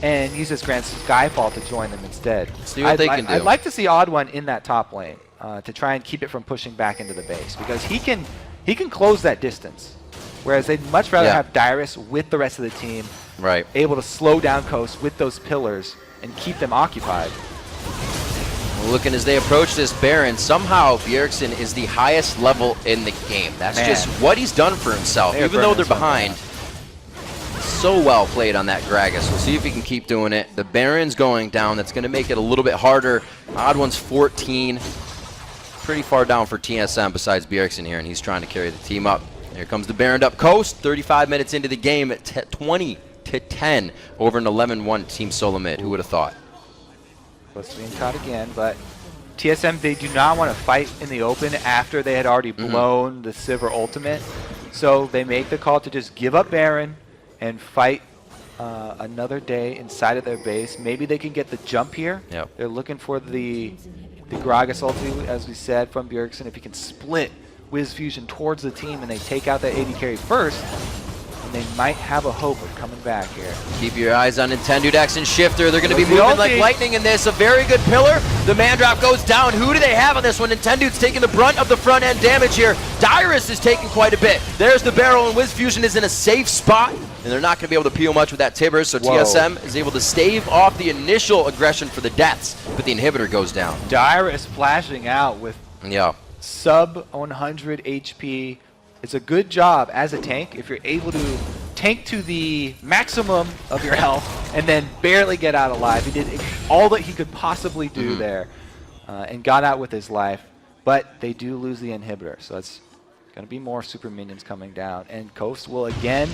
and use his Grand Skyfall to join them instead. See what they can do. I'd like to see Odd One in that top lane to try and keep it from pushing back into the base, because he can he can close that distance. Whereas they'd much rather have Dyrus with the rest of the team, able to slow down Coast with those pillars and keep them occupied. Looking as they approach this Baron, somehow Bjergsen is the highest level in the game. That's just what he's done for himself, even though they're behind. So well played on that Gragas. We'll see if he can keep doing it. The Baron's going down. That's going to make it a little bit harder. Odd one's 14. Pretty far down for TSM besides Bjergsen here, and he's trying to carry the team up. Here comes the Baron up Coast. 35 minutes into the game at 20-10 over an 11-1 Team Solo Mid. Who would have thought? Close to being caught again, but TSM, they do not want to fight in the open after they had already blown the Sivir ultimate. So they make the call to just give up Baron and fight another day inside of their base. Maybe they can get the jump here. They're looking for the Gragas ulti, as we said, from Bjergsen. If he can split Wiz Fusion towards the team and they take out that AD carry first, and they might have a hope of coming back here. Keep your eyes on Nintendo X and Shifter. They're going to be moving like lightning in this. A very good pillar. The man drop goes down. Who do they have on this one? Nintendo's taking the brunt of the front end damage here. Dyrus is taking quite a bit. There's the barrel, and Wiz Fusion is in a safe spot, and they're not going to be able to peel much with that Tibbers, so TSM is able to stave off the initial aggression for the deaths, but the inhibitor goes down. Dyrus flashing out with sub 100 HP. It's a good job as a tank if you're able to tank to the maximum of your health and then barely get out alive. He did all that he could possibly do there and got out with his life, but they do lose the inhibitor, so it's going to be more super minions coming down, and Coast will again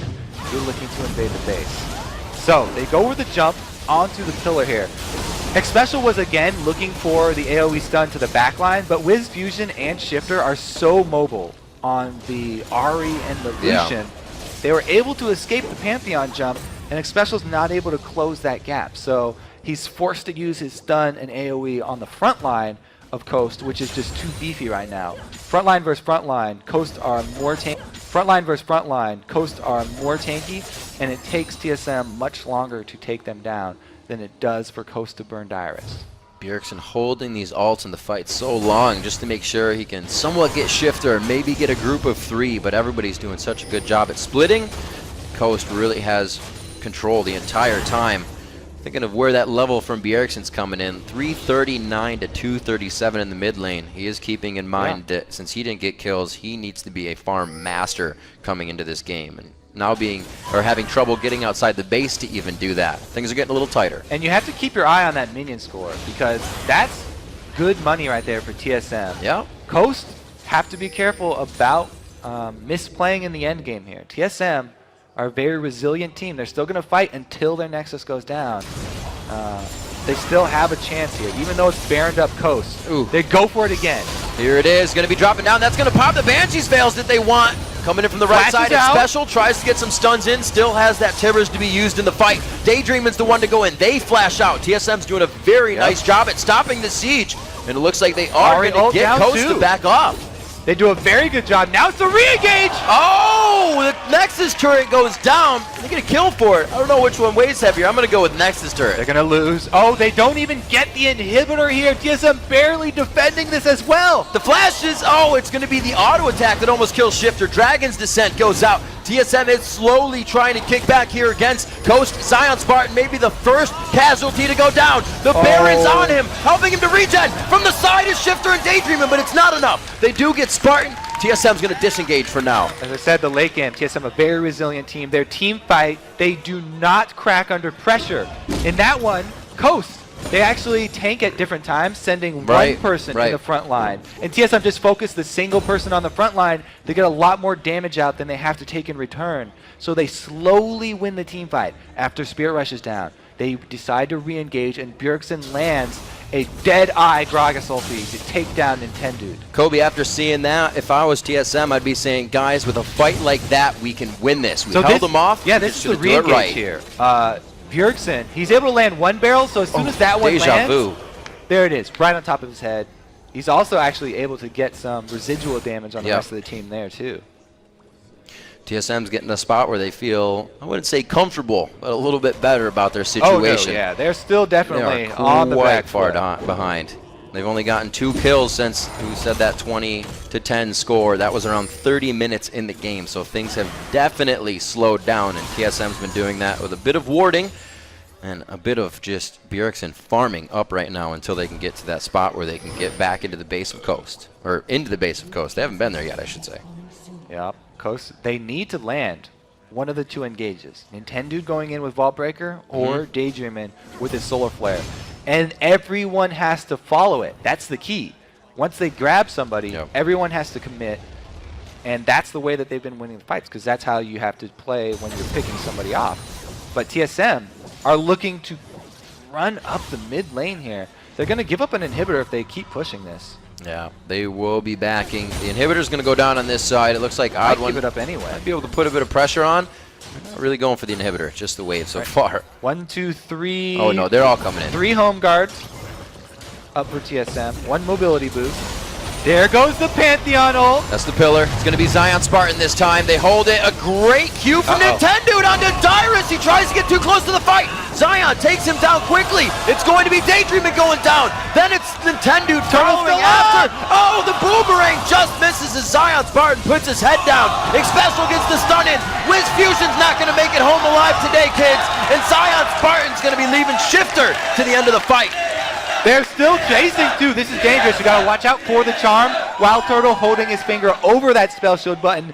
be looking to invade the base. So they go with the jump onto the pillar here. X-Special was again looking for the AoE stun to the backline, but Wiz Fusion and Shifter are so mobile on the Ahri and the Lucian. They were able to escape the Pantheon jump, and X-Special's not able to close that gap. So he's forced to use his stun and AoE on the front line of Coast, which is just too beefy right now. Frontline versus frontline, Coast are more tanky. Frontline versus frontline, Coast are more tanky, and it takes TSM much longer to take them down than it does for Coast to burn Dyrus. Bjergsen holding these ults in the fight so long just to make sure he can somewhat get Shifter, maybe get a group of 3, but everybody's doing such a good job at splitting. Coast really has control the entire time. Thinking of where that level from Bjergsen's coming in, 339 to 237 in the mid lane. He is keeping in mind that since he didn't get kills, he needs to be a farm master coming into this game. And now having trouble getting outside the base to even do that. Things are getting a little tighter. And you have to keep your eye on that minion score, because that's good money right there for TSM. Coast have to be careful about misplaying in the end game here. TSM are a very resilient team. They're still going to fight until their Nexus goes down. They still have a chance here, even though it's Baroned up Coast. They go for it again. Here it is, going to be dropping down. That's going to pop the Banshees fails that they want. Coming in from the right side, X-Special tries to get some stuns in, still has that Tibbers to be used in the fight. Daydreamin's the one to go in. They flash out. TSM's doing a very nice job at stopping the siege, and it looks like they are going to get Coast to back off. They do a very good job. Now it's a re-engage! Oh, the Nexus turret goes down. They get a kill for it. I don't know which one weighs heavier. I'm going to go with Nexus turret. They're going to lose. Oh, they don't even get the inhibitor here. TSM barely defending this as well. The flashes. Oh, it's going to be the auto attack that almost kills Shifter. Dragon's Descent goes out. TSM is slowly trying to kick back here against Coast. Zion Spartan may be the first casualty to go down. The Baron's on him, helping him to regen. From the side is Shifter and Daydreaming, but it's not enough. They do get Spartan. TSM's going to disengage for now. As I said, the late game, TSM a very resilient team. Their team fight, they do not crack under pressure. In that one, Coast, they actually tank at different times, sending one person in the front line. And TSM just focus the single person on the front line. They get a lot more damage out than they have to take in return. So they slowly win the team fight. After Spirit rushes down, they decide to re-engage, and Bjergsen lands a dead-eye Gragas ulti to take down Nintendo. Kobe, after seeing that, if I was TSM, I'd be saying, guys, with a fight like that, we can win this. We held them off. Yeah, this is the re-engage here. Bjergsen, he's able to land one barrel, so as soon as that one lands, there it is, right on top of his head. He's also actually able to get some residual damage on the rest of the team there, too. TSM's getting a spot where they feel, I wouldn't say comfortable, but a little bit better about their situation. Oh, no, yeah, they're still definitely on the back far behind. They've only gotten 2 kills since we said that 20-10 score. That was around 30 minutes in the game, so things have definitely slowed down, and TSM's been doing that with a bit of warding and a bit of just Bjergsen farming up right now until they can get to that spot where they can get back into the base of Coast. Or into the base of Coast. They haven't been there yet, I should say. Yeah, Coast, they need to land one of the 2 engages. Nintendo going in with Vault Breaker or Daydreamin with his Solar Flare. And everyone has to follow it. That's the key. Once they grab somebody, everyone has to commit. And that's the way that they've been winning the fights, because that's how you have to play when you're picking somebody off. But TSM are looking to run up the mid lane here. They're going to give up an inhibitor if they keep pushing this. Yeah, they will be backing. The inhibitor's going to go down on this side. It looks like Odd One give it up anyway. Might be able to put a bit of pressure on. Not really going for the inhibitor, just the wave so far. 1, 2, 3. Oh no, they're all coming in. 3 home guards up for TSM. 1 mobility boost. There goes the Pantheon ult. That's the pillar. It's going to be Zion Spartan this time. They hold it. A great Q from Nintendo onto Dyrus. He tries to get too close to the fight. Zion takes him down quickly. It's going to be Daydreamin going down. Then it's Nintendo following after. Oh, the boomerang just misses as Zion Spartan puts his head down. Xpecial gets the stun in. Wiz Fusion's not going to make it home alive today, kids. And Zion Spartan's going to be leaving Shifter to the end of the fight. They're still chasing too. This is dangerous. You gotta watch out for the charm. Wild Turtle holding his finger over that spell shield button.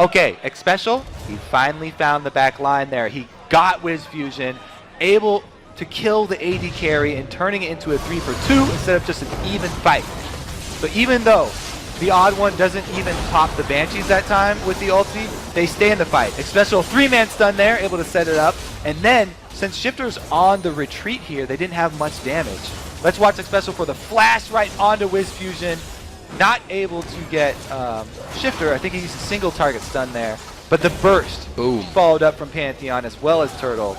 Okay, Xpecial, he finally found the back line there. He got Wiz Fusion, able to kill the AD carry and turning it into a 3-for-2 instead of just an even fight. So even though the Odd One doesn't even pop the Banshees that time with the ulti, they stay in the fight. Xpecial 3-man stun there, able to set it up. And then, since Shifter's on the retreat here, they didn't have much damage. Let's watch Xpecial for the flash right onto Wiz Fusion. Not able to get Shifter. I think he used a single target stun there. But the burst followed up from Pantheon as well as Turtle.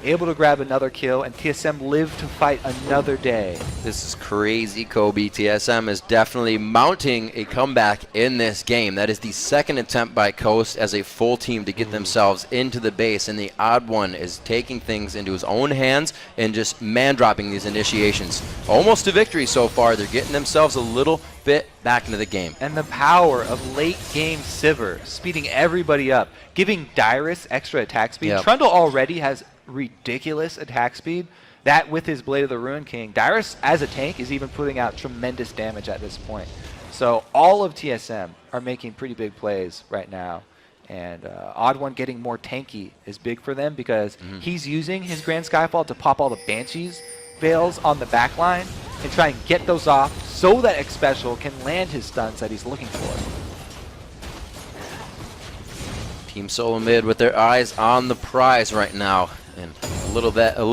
Able to grab another kill, and TSM live to fight another day. This is crazy, Kobe. TSM is definitely mounting a comeback in this game. That is the 2nd attempt by Coast as a full team to get themselves into the base, and the Odd One is taking things into his own hands and just man-dropping these initiations. Almost to victory so far. They're getting themselves a little bit back into the game. And the power of late-game Sivir, speeding everybody up, giving Dyrus extra attack speed. Trundle already has ridiculous attack speed. That with his Blade of the Ruin King, Dyrus as a tank is even putting out tremendous damage at this point. So all of TSM are making pretty big plays right now. And Odd One getting more tanky is big for them because he's using his Grand Skyfall to pop all the Banshees veils on the back line and try and get those off so that Xpecial can land his stuns that he's looking for. Team Solo Mid with their eyes on the prize right now. And a little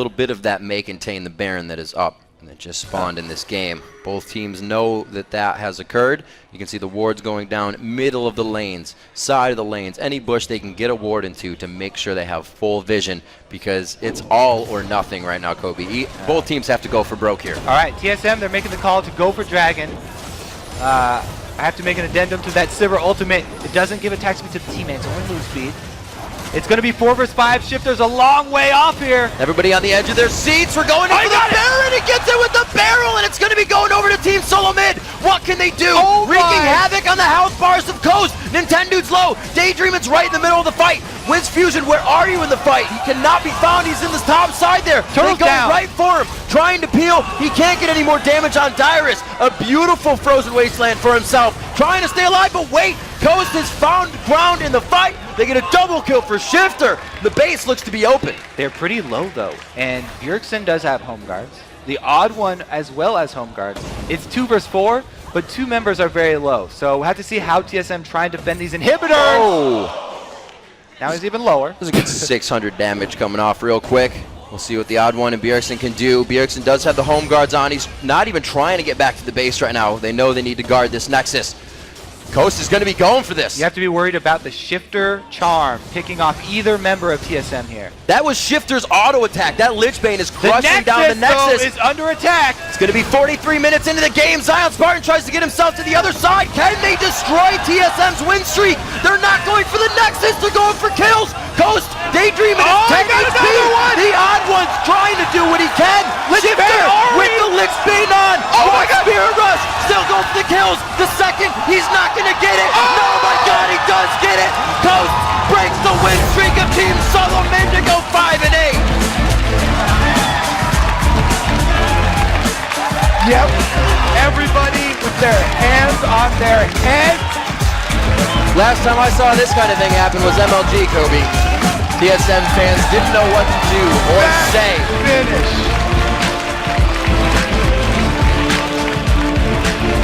bit of that may contain the Baron that is up and that just spawned in this game. Both teams know that that has occurred. You can see the wards going down middle of the lanes, side of the lanes, any bush they can get a ward into to make sure they have full vision, because it's all or nothing right now, Kobe. Both teams have to go for broke here. All right, TSM, they're making the call to go for Dragon. I have to make an addendum to that Sivir ultimate. It doesn't give attack speed to the teammate, it's only move speed. It's going to be 4 vs 5. Shifter's a long way off here. Everybody on the edge of their seats. We're going in for the Baron. He gets it with the barrel, and it's going to be going over to Team Solo Mid. What can they do? Wreaking havoc on the health bars of Coast. Nintendo's low. Daydreamin's right in the middle of the fight. Wiz Fusion, where are you in the fight? He cannot be found. He's in the top side there. They go right for him, trying to peel. He can't get any more damage on Dyrus. A beautiful frozen wasteland for himself. Trying to stay alive, but wait. Coast has found ground in the fight. They get a double kill for Shifter. The base looks to be open. They're pretty low, though, and Bjergsen does have home guards. The Odd One as well as home guards. It's 2 vs 4, but 2 members are very low. So we'll have to see how TSM try and defend these inhibitors. Oh. Now he's even lower. There's a good 600 damage coming off real quick. We'll see what the Odd One and Bjergsen can do. Bjergsen does have the home guards on. He's not even trying to get back to the base right now. They know they need to guard this Nexus. Coast is going to be going for this. You have to be worried about the Shifter charm picking off either member of TSM here. That was Shifter's auto attack. That Lichbane is crushing down the Nexus. Though, is under attack. It's going to be 43 minutes into the game. Zion Spartan tries to get himself to the other side. Can they destroy TSM's win streak? They're not going for the Nexus. They're going for kills. Coast, Daydreamin is 10 HP. The Odd One's trying to do what he can. Shifter with the Lichbane on. Oh my the kills. The second, he's not going to get it. No, my God, he does get it. Coast breaks the win streak of Team Solo Mid to go 5-8. Yep. Everybody with their hands on their heads. Last time I saw this kind of thing happen was MLG, Kobe. TSM fans didn't know what to do or say. Finish.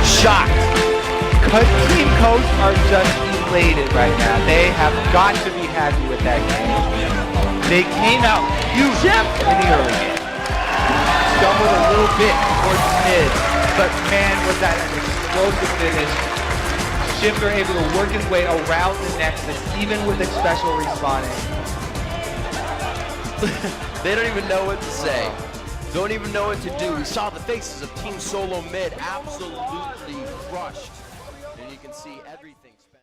Shocked. Team Coast are just elated right now. They have got to be happy with that game. They came out huge in the early game. Stumbled a little bit towards mid, but man, was that an explosive finish. Shifter able to work his way around the Nexus, even with a special respawning. They don't even know what to say. Don't even know what to do. We saw the faces of Team Solo Mid absolutely crushed. And you can see everything.